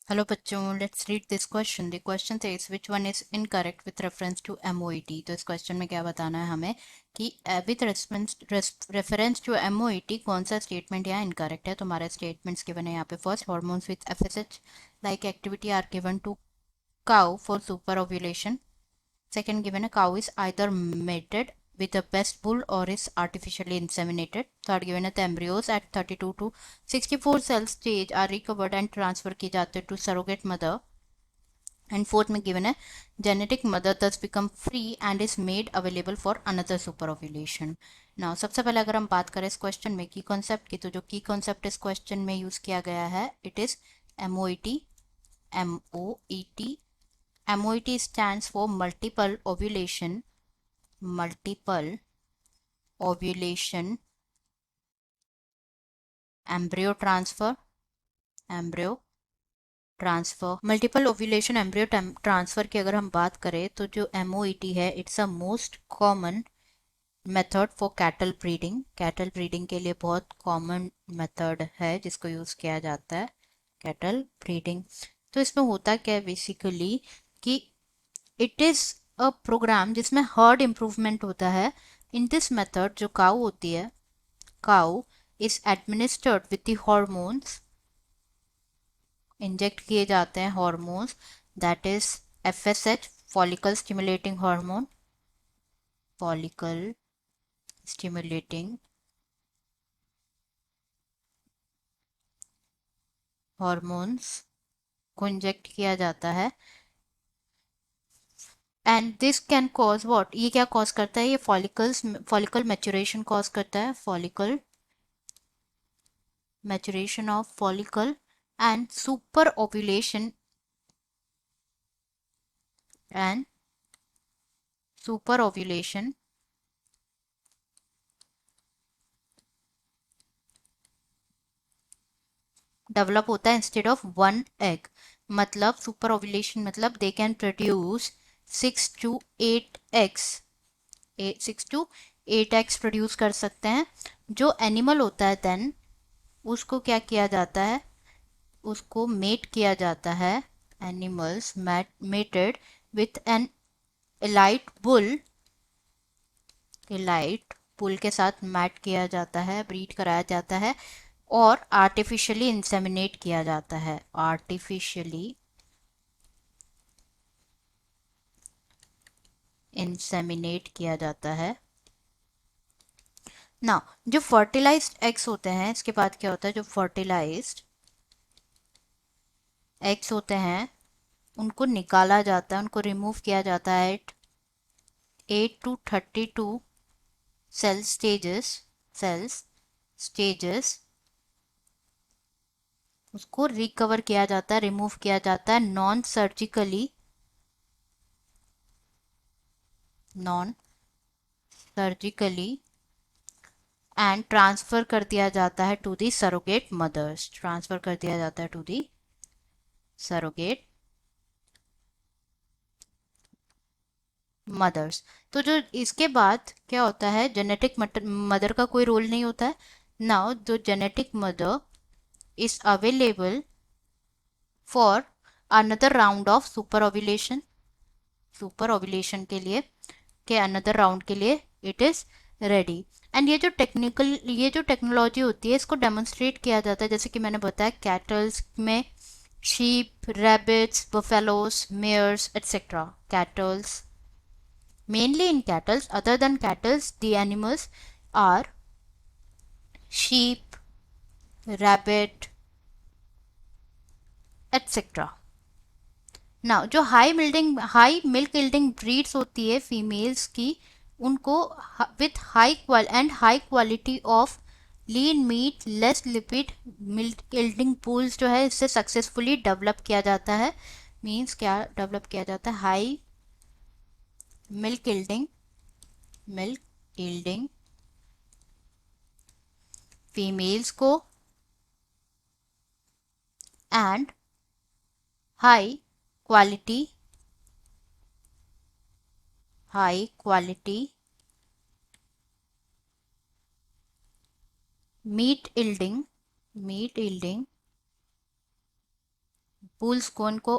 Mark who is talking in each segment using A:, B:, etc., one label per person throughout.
A: Hello बच्चों, let's read this question. The question says which one is incorrect with reference to MOET. तो इस question में क्या बताना है हमें कि with reference to MOET कौन सा स्टेटमेंट यहाँ इनकरेक्ट है. तो हमारे स्टेटमेंट्स गिवन है यहाँ पे. First, hormones with FSH like activity are given to cow for super ovulation. Second, given a cow is either mated with a best bull or is artificially inseminated. Third, given the embryos at 32 to 64 cell stage are recovered and transferred किए जाते to surrogate mother. And fourth में given है genetic mother thus become free and is made available for another super ovulation. Now सबसे पहले अगर हम बात करें इस क्वेश्चन में की कॉन्सेप्ट की, तो जो की कॉन्सेप्ट इस क्वेश्चन में यूज किया गया है it is MOET. MOET MOET stands for multiple ovulation, multiple ovulation, embryo transfer, embryo transfer. Multiple ovulation embryo transfer की अगर हम बात करें तो जो MOET है it's a most common method for cattle breeding. Cattle breeding के लिए बहुत कॉमन मेथड है जिसको यूज किया जाता है कैटल ब्रीडिंग. तो इसमें होता क्या है बेसिकली कि इट इज अ प्रोग्राम जिसमें हर्ड इम्प्रूवमेंट होता है. इन दिस मेथड जो काउ होती है, cow is administered with the hormones, inject किए जाते हैं hormones that is FSH, follicle stimulating hormone, follicle stimulating hormones को इंजेक्ट किया जाता है. And this can cause what, ये क्या कॉज करता है, ये फॉलिकल मैच्योरेशन कॉज करता है, follicle maturation of follicle and super ovulation and super ovulation develop होता है इंस्टेड ऑफ वन एग. मतलब सुपर ओव्यूलेशन मतलब they can produce 6 to 8 eggs, 6 to 8 eggs produce कर सकते हैं. जो एनिमल होता है देन उसको क्या किया जाता है, उसको मेट किया जाता है. Animals mated with an elite bull, elite bull के साथ मैट किया जाता है, ब्रीड कराया जाता है और आर्टिफिशियली इंसेमिनेट किया जाता है. आर्टिफिशियली इंसेमिनेट किया जाता है. ना जो फर्टिलाइज्ड एग्स होते हैं, इसके बाद क्या होता है, जो फर्टिलाइज्ड एग्स होते हैं उनको निकाला जाता है, उनको रिमूव किया जाता है at 8 to 32 cell stages, cells stages. उसको रिकवर किया जाता है, रिमूव किया जाता है non surgically, non surgically and transfer कर दिया जाता है to the surrogate mothers, transfer कर दिया जाता है टू दी सरोगेट मदर्स. तो जो इसके बाद क्या होता है, जेनेटिक मदर का कोई रोल नहीं होता है. नाउ जो genetic mother is available for another round of super ovulation, super ovulation के लिए, के अनदर राउंड के लिए इट इज रेडी. एंड ये जो टेक्नोलॉजी होती है इसको डेमोन्स्ट्रेट किया जाता है जैसे कि मैंने बताया कैटल्स में, sheep, rabbits, buffaloes, mares, etc. Cattles. Mainly in cattle, other than cattle, the animals are sheep, rabbit, etc. Now जो हाई मिल्क यील्डिंग ब्रीड्स होती है फीमेल्स की, उनको with high quality of lean meat, less lipid milk yielding pools जो है इससे successfully develop किया जाता है. मीन्स क्या डेवलप किया जाता है, high milk yielding, milk yielding females को and high quality, high quality meat yielding, meat yielding pools को इनको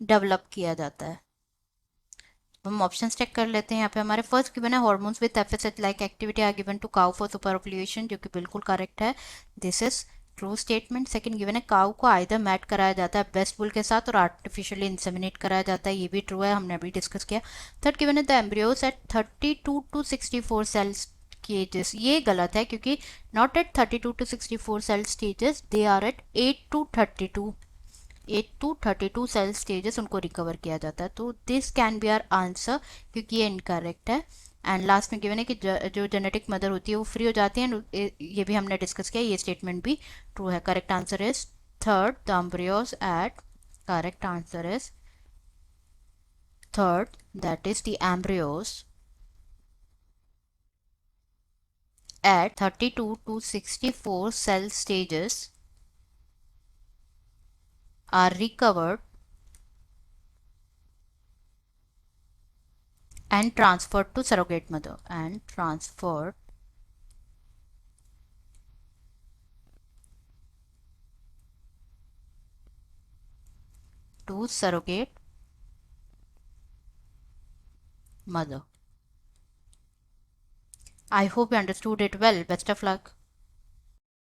A: डेवलप किया जाता है। हम ऑप्शंस चेक कर लेते हैं। यहाँ पे हमारे फर्स्ट गिवन है hormones with FSH like activity are given to cow for super population, जो कि बिल्कुल करेक्ट है। This is true statement. Second given है काउ को आइदर मैट कराया जाता है बेस्ट बुल के साथ और आर्टिफिशियली इंसेमिनेट कराया जाता है, ये भी ट्रू है, हमने अभी डिस्कस किया। थर्ड गिवन है the embryos at 32 to 64 cells stages, ये गलत है क्योंकि not at 32 to 64 cell stages, they are at 8 to 32 cell stages उनको रिकवर किया जाता है। तो this can be our answer क्योंकि ये इनकरेक्ट है। एंड लास्ट में गिवन है कि जो जेनेटिक मदर होती है वो फ्री हो जाती है, ये भी हमने डिस्कस किया, ये स्टेटमेंट भी ट्रू है। Correct answer is third, the embryos at, correct answer is third, that is the embryos at 32 to 64 cell stages are recovered and transferred to surrogate mother and transferred to surrogate mother. I hope you understood it well. Best of luck.